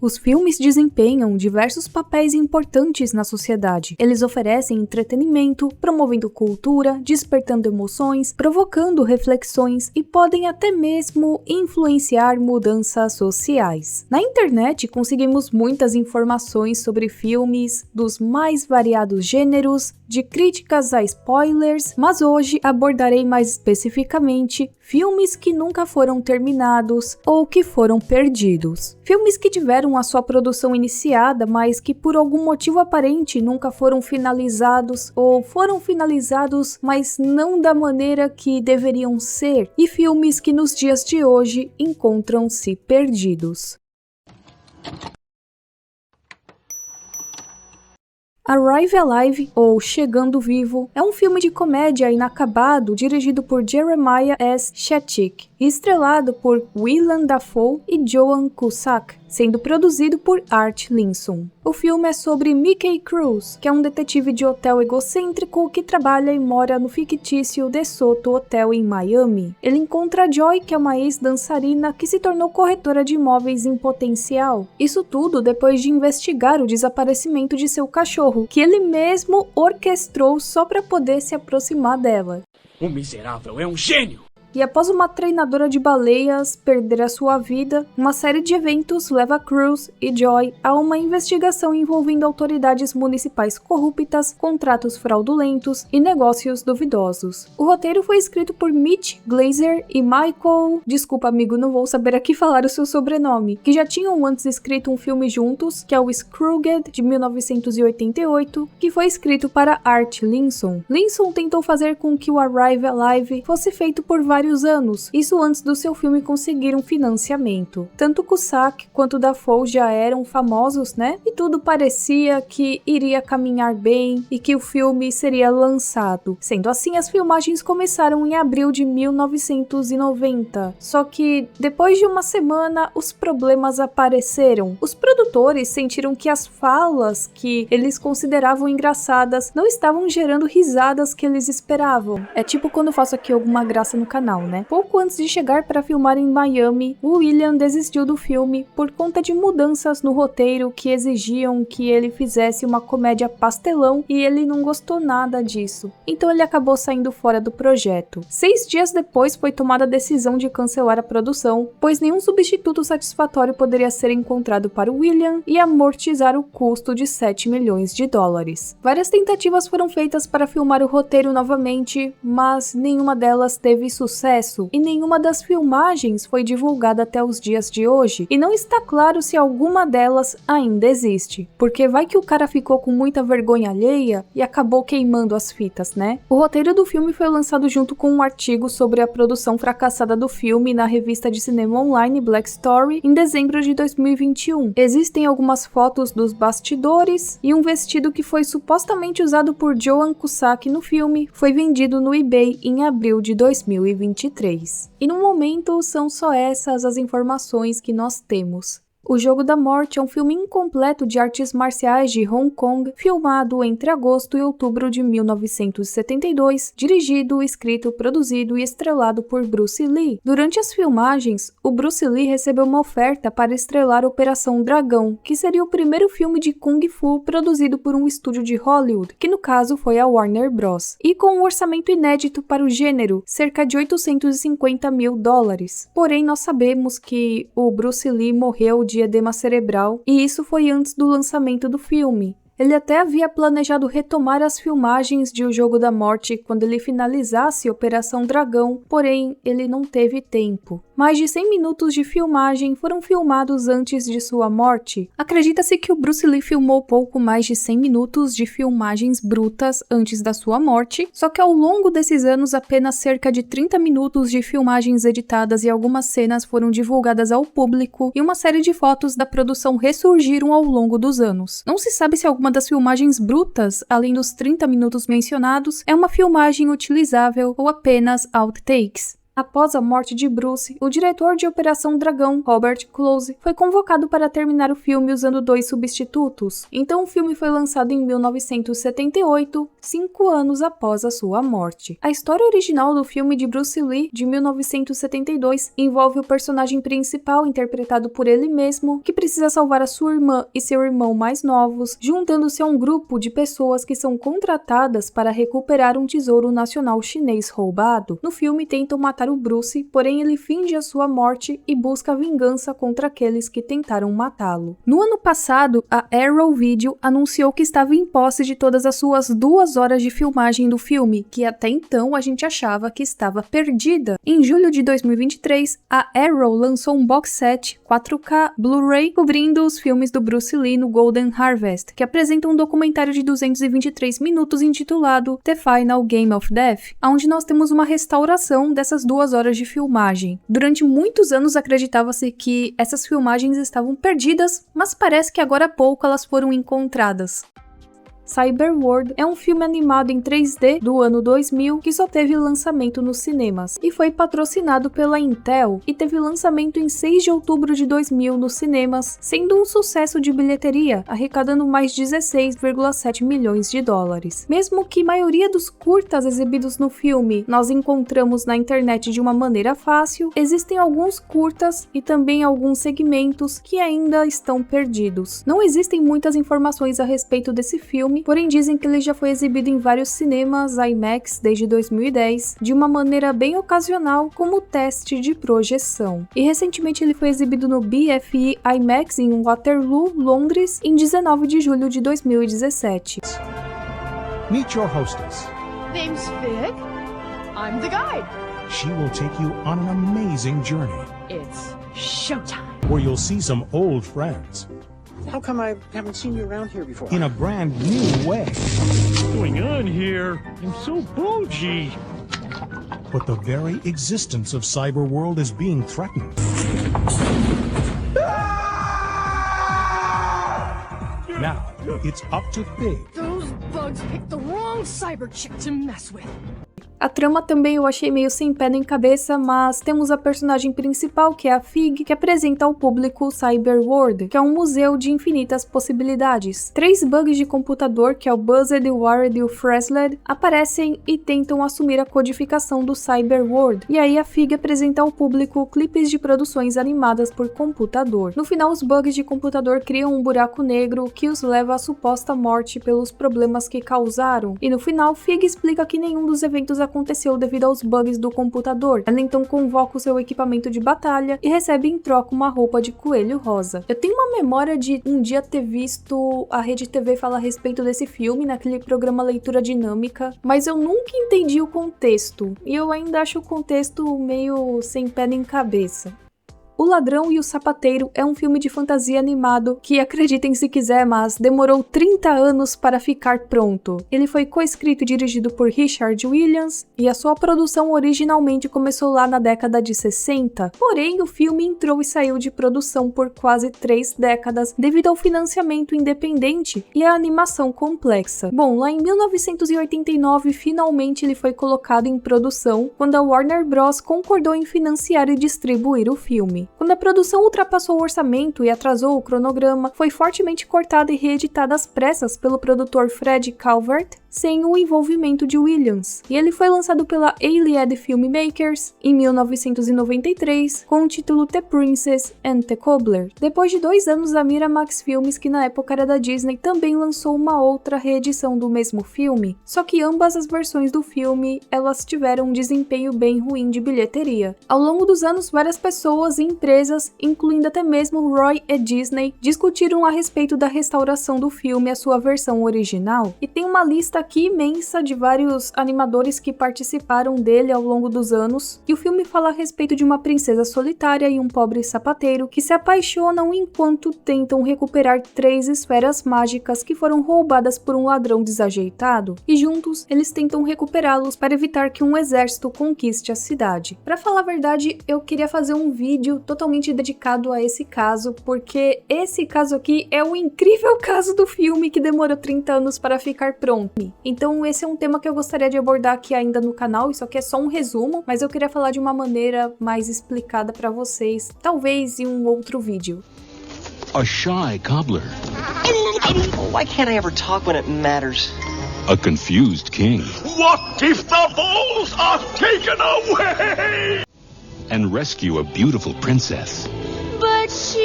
Os filmes desempenham diversos papéis importantes na sociedade. Eles oferecem entretenimento, promovendo cultura, despertando emoções, provocando reflexões e podem até mesmo influenciar mudanças sociais. Na internet conseguimos muitas informações sobre filmes dos mais variados gêneros, de críticas a spoilers, mas hoje abordarei mais especificamente filmes que nunca foram terminados ou que foram perdidos. Filmes que tiveram a sua produção iniciada, mas que por algum motivo aparente nunca foram finalizados ou foram finalizados, mas não da maneira que deveriam ser, e filmes que nos dias de hoje encontram-se perdidos. Arrive Alive, ou Chegando Vivo, é um filme de comédia inacabado dirigido por Jeremiah S. Chechik e estrelado por Willem Dafoe e Joan Cusack, sendo produzido por Art Linson. O filme é sobre Mickey Cruz, que é um detetive de hotel egocêntrico que trabalha e mora no fictício DeSoto Hotel em Miami. Ele encontra Joy, que é uma ex-dançarina que se tornou corretora de imóveis em potencial. Isso tudo depois de investigar o desaparecimento de seu cachorro, que ele mesmo orquestrou só para poder se aproximar dela. O miserável é um gênio! E após uma treinadora de baleias perder a sua vida, uma série de eventos leva Cruz e Joy a uma investigação envolvendo autoridades municipais corruptas, contratos fraudulentos e negócios duvidosos. O roteiro foi escrito por Mitch Glazer e Michael... Desculpa, amigo, não vou saber aqui falar o seu sobrenome, que já tinham antes escrito um filme juntos, que é o Scrooged, de 1988, que foi escrito para Art Linson. Linson tentou fazer com que o Arrive Alive fosse feito por vários anos, isso antes do seu filme conseguir um financiamento. Tanto Cusack quanto Dafoe já eram famosos, né? E tudo parecia que iria caminhar bem e que o filme seria lançado. Sendo assim, as filmagens começaram em abril de 1990. Só que, depois de uma semana, os problemas apareceram. Os produtores sentiram que as falas que eles consideravam engraçadas não estavam gerando risadas que eles esperavam. É tipo quando eu faço aqui alguma graça no canal, né? Pouco antes de chegar para filmar em Miami, o William desistiu do filme por conta de mudanças no roteiro que exigiam que ele fizesse uma comédia pastelão e ele não gostou nada disso. Então ele acabou saindo fora do projeto. 6 dias depois foi tomada a decisão de cancelar a produção, pois nenhum substituto satisfatório poderia ser encontrado para o William e amortizar o custo de 7 milhões de dólares. Várias tentativas foram feitas para filmar o roteiro novamente, mas nenhuma delas teve sucesso e nenhuma das filmagens foi divulgada até os dias de hoje, e não está claro se alguma delas ainda existe, porque vai que o cara ficou com muita vergonha alheia e acabou queimando as fitas, né? O roteiro do filme foi lançado junto com um artigo sobre a produção fracassada do filme na revista de cinema online Black Story em dezembro de 2021. Existem algumas fotos dos bastidores e um vestido que foi supostamente usado por Joan Cusack no filme foi vendido no eBay em abril de 2023. E no momento são só essas as informações que nós temos. O Jogo da Morte é um filme incompleto de artes marciais de Hong Kong, filmado entre agosto e outubro de 1972, dirigido, escrito, produzido e estrelado por Bruce Lee. Durante as filmagens, o Bruce Lee recebeu uma oferta para estrelar Operação Dragão, que seria o primeiro filme de Kung Fu produzido por um estúdio de Hollywood, que no caso foi a Warner Bros., e com um orçamento inédito para o gênero, cerca de 850 mil dólares. Porém, nós sabemos que o Bruce Lee morreu de edema cerebral, e isso foi antes do lançamento do filme. Ele até havia planejado retomar as filmagens de O Jogo da Morte quando ele finalizasse Operação Dragão, porém ele não teve tempo. Mais de 100 minutos de filmagem foram filmados antes de sua morte. Acredita-se que o Bruce Lee filmou pouco mais de 100 minutos de filmagens brutas antes da sua morte, só que ao longo desses anos apenas cerca de 30 minutos de filmagens editadas e algumas cenas foram divulgadas ao público e uma série de fotos da produção ressurgiram ao longo dos anos. Não se sabe se alguma das filmagens brutas, além dos 30 minutos mencionados, é uma filmagem utilizável ou apenas outtakes. Após a morte de Bruce, o diretor de Operação Dragão, Robert Close, foi convocado para terminar o filme usando 2 substitutos. Então o filme foi lançado em 1978, 5 anos após a sua morte. A história original do filme de Bruce Lee, de 1972, envolve o personagem principal, interpretado por ele mesmo, que precisa salvar a sua irmã e seu irmão mais novos, juntando-se a um grupo de pessoas que são contratadas para recuperar um tesouro nacional chinês roubado. No filme tentam matar o Bruce, porém ele finge a sua morte e busca vingança contra aqueles que tentaram matá-lo. No ano passado, a Arrow Video anunciou que estava em posse de todas as suas 2 horas de filmagem do filme, que até então a gente achava que estava perdida. Em julho de 2023, a Arrow lançou um box set 4K Blu-ray cobrindo os filmes do Bruce Lee no Golden Harvest, que apresenta um documentário de 223 minutos intitulado The Final Game of Death, onde nós temos uma restauração dessas 2 horas de filmagem. Durante muitos anos acreditava-se que essas filmagens estavam perdidas, mas parece que agora há pouco elas foram encontradas. Cyberworld é um filme animado em 3D do ano 2000 que só teve lançamento nos cinemas e foi patrocinado pela Intel e teve lançamento em 6 de outubro de 2000 nos cinemas, sendo um sucesso de bilheteria, arrecadando mais 16,7 milhões de dólares. Mesmo que a maioria dos curtas exibidos no filme nós encontramos na internet de uma maneira fácil, existem alguns curtas e também alguns segmentos que ainda estão perdidos. Não existem muitas informações a respeito desse filme, porém dizem que ele já foi exibido em vários cinemas IMAX desde 2010, de uma maneira bem ocasional como teste de projeção. E recentemente ele foi exibido no BFI IMAX em Waterloo, Londres, em 19 de julho de 2017. Meet your hostess. Name's Vic. I'm the guide. She will take you on an amazing journey It's showtime. where you'll see some old friends How come I haven't seen you around here before? in a brand new way. What's going on here? I'm so bougie. But the very existence of Cyberworld is being threatened. Now, it's up to Fig Those bugs picked the wrong cyber chick to mess with. A trama também eu achei meio sem pé nem cabeça, mas temos a personagem principal, que é a Fig, que apresenta ao público o Cyberworld, que é um museu de infinitas possibilidades. 3 bugs de computador, que é o Buzzed, o Wired e o Frazzled, aparecem e tentam assumir a codificação do Cyberworld, e aí a Fig apresenta ao público clipes de produções animadas por computador. No final, os bugs de computador criam um buraco negro que os leva à suposta morte pelos problemas que causaram, e no final, Fig explica que nenhum dos eventos aconteceu devido aos bugs do computador. Ela então convoca o seu equipamento de batalha e recebe em troca uma roupa de coelho rosa. Eu tenho uma memória de um dia ter visto a Rede TV falar a respeito desse filme naquele programa Leitura Dinâmica, mas eu nunca entendi o contexto, e eu ainda acho o contexto meio sem pé nem cabeça. O Ladrão e o Sapateiro é um filme de fantasia animado que, acreditem se quiser, mas demorou 30 anos para ficar pronto. Ele foi coescrito e dirigido por Richard Williams e a sua produção originalmente começou lá na década de 60, porém o filme entrou e saiu de produção por quase 3 décadas devido ao financiamento independente e à animação complexa. Bom, lá em 1989 finalmente ele foi colocado em produção quando a Warner Bros. Concordou em financiar e distribuir o filme. Quando a produção ultrapassou o orçamento e atrasou o cronograma, foi fortemente cortada e reeditada às pressas pelo produtor Fred Calvert, sem o envolvimento de Williams, e ele foi lançado pela Iliad Filmmakers em 1993 com o título The Princess and the Cobbler. Depois de 2 anos, a Miramax Filmes, que na época era da Disney, também lançou uma outra reedição do mesmo filme, só que ambas as versões do filme elas tiveram um desempenho bem ruim de bilheteria. Ao longo dos anos, várias pessoas e empresas, incluindo até mesmo Roy e Disney, discutiram a respeito da restauração do filme à sua versão original, e tem uma lista aqui imensa de vários animadores que participaram dele ao longo dos anos, e o filme fala a respeito de uma princesa solitária e um pobre sapateiro que se apaixonam enquanto tentam recuperar 3 esferas mágicas que foram roubadas por um ladrão desajeitado, e juntos eles tentam recuperá-los para evitar que um exército conquiste a cidade. Pra falar a verdade, eu queria fazer um vídeo totalmente dedicado a esse caso, porque esse caso aqui é o incrível caso do filme que demorou 30 anos para ficar pronto. Então esse é um tema que eu gostaria de abordar aqui ainda no canal, isso aqui é só um resumo, mas eu queria falar de uma maneira mais explicada para vocês, talvez em um outro vídeo. A shy cobbler. Why can't I ever talk when it matters? A confused king. What if the balls are taken away? And rescue a beautiful princess. But she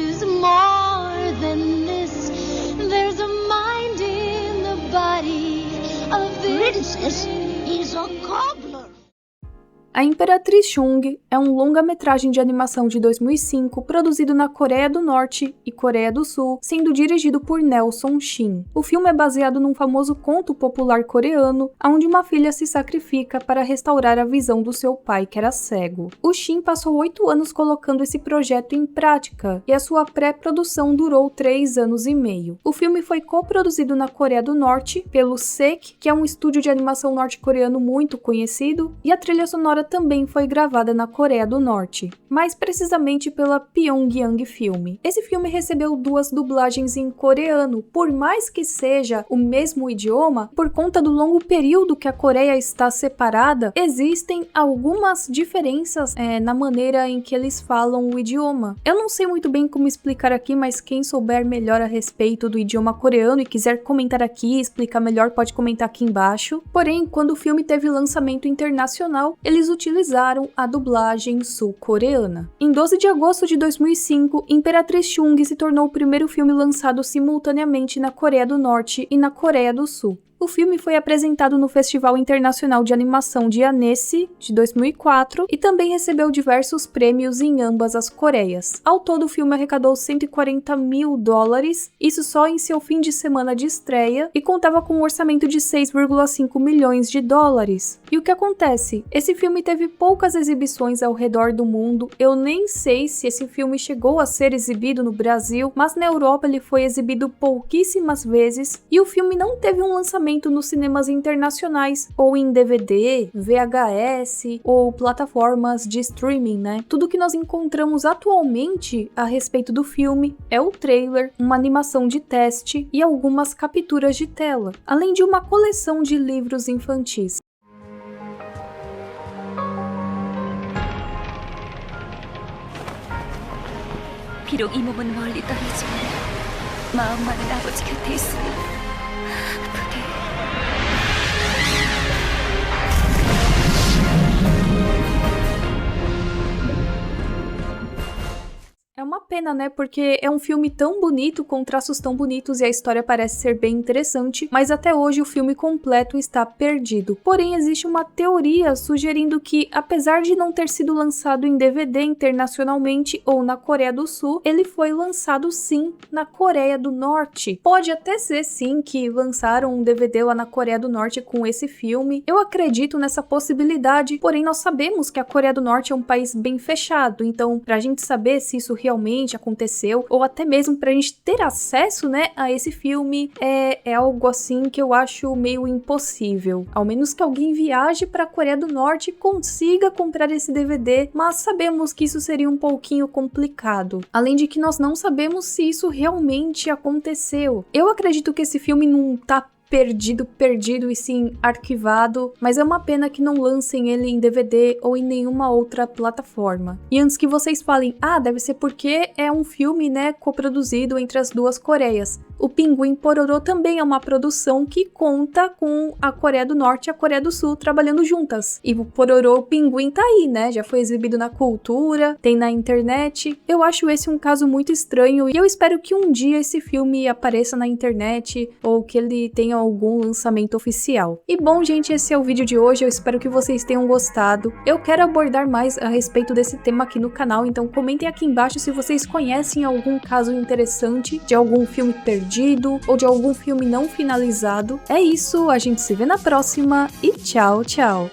is more than this. There's a mind in the body of this princess is a cobbler. A Imperatriz Chung é um longa-metragem de animação de 2005 produzido na Coreia do Norte e Coreia do Sul, sendo dirigido por Nelson Shin. O filme é baseado num famoso conto popular coreano, onde uma filha se sacrifica para restaurar a visão do seu pai, que era cego. O Shin passou 8 anos colocando esse projeto em prática, e a sua pré-produção durou 3 anos e meio. O filme foi coproduzido na Coreia do Norte pelo SEK, que é um estúdio de animação norte-coreano muito conhecido, e a trilha sonora também foi gravada na Coreia do Norte, mais precisamente pela Pyongyang Film. Esse filme recebeu 2 dublagens em coreano, por mais que seja o mesmo idioma, por conta do longo período que a Coreia está separada, existem algumas diferenças na maneira em que eles falam o idioma. Eu não sei muito bem como explicar aqui, mas quem souber melhor a respeito do idioma coreano e quiser comentar aqui, explicar melhor, pode comentar aqui embaixo. Porém, quando o filme teve lançamento internacional, eles utilizaram a dublagem sul-coreana. Em 12 de agosto de 2005, Imperatriz Chung se tornou o primeiro filme lançado simultaneamente na Coreia do Norte e na Coreia do Sul. O filme foi apresentado no Festival Internacional de Animação de Annecy, de 2004, e também recebeu diversos prêmios em ambas as Coreias. Ao todo, o filme arrecadou $140 mil, isso só em seu fim de semana de estreia, e contava com um orçamento de $6,5 milhões. E o que acontece? Esse filme teve poucas exibições ao redor do mundo, eu nem sei se esse filme chegou a ser exibido no Brasil, mas na Europa ele foi exibido pouquíssimas vezes, e o filme não teve um lançamento nos cinemas internacionais, ou em DVD, VHS, ou plataformas de streaming, né? Tudo que nós encontramos atualmente a respeito do filme é o trailer, uma animação de teste e algumas capturas de tela, além de uma coleção de livros infantis. 비록 이 몸은 멀리 떠나지만 마음만은 아버지 곁에 있으니 É uma pena, né? Porque é um filme tão bonito, com traços tão bonitos e a história parece ser bem interessante, mas até hoje o filme completo está perdido. Porém, existe uma teoria sugerindo que, apesar de não ter sido lançado em DVD internacionalmente ou na Coreia do Sul, ele foi lançado sim na Coreia do Norte. Pode até ser sim que lançaram um DVD lá na Coreia do Norte com esse filme. Eu acredito nessa possibilidade, porém nós sabemos que a Coreia do Norte é um país bem fechado, então pra gente saber se isso realmente aconteceu, ou até mesmo pra gente ter acesso, né, a esse filme, é algo assim que eu acho meio impossível. Ao menos que alguém viaje pra Coreia do Norte e consiga comprar esse DVD, mas sabemos que isso seria um pouquinho complicado. Além de que nós não sabemos se isso realmente aconteceu. Eu acredito que esse filme não tá perdido e sim arquivado, mas é uma pena que não lancem ele em DVD ou em nenhuma outra plataforma. E antes que vocês falem, deve ser porque é um filme, né, coproduzido entre as duas Coreias. O Pinguim Pororô também é uma produção que conta com a Coreia do Norte e a Coreia do Sul trabalhando juntas. E o Pororô, o Pinguim tá aí, né, já foi exibido na cultura, tem na internet. Eu acho esse um caso muito estranho e eu espero que um dia esse filme apareça na internet ou que ele tenha algum lançamento oficial. E bom, gente, esse é o vídeo de hoje, eu espero que vocês tenham gostado. Eu quero abordar mais a respeito desse tema aqui no canal, então comentem aqui embaixo se vocês conhecem algum caso interessante de algum filme perdido ou de algum filme não finalizado. É isso, a gente se vê na próxima e tchau, tchau!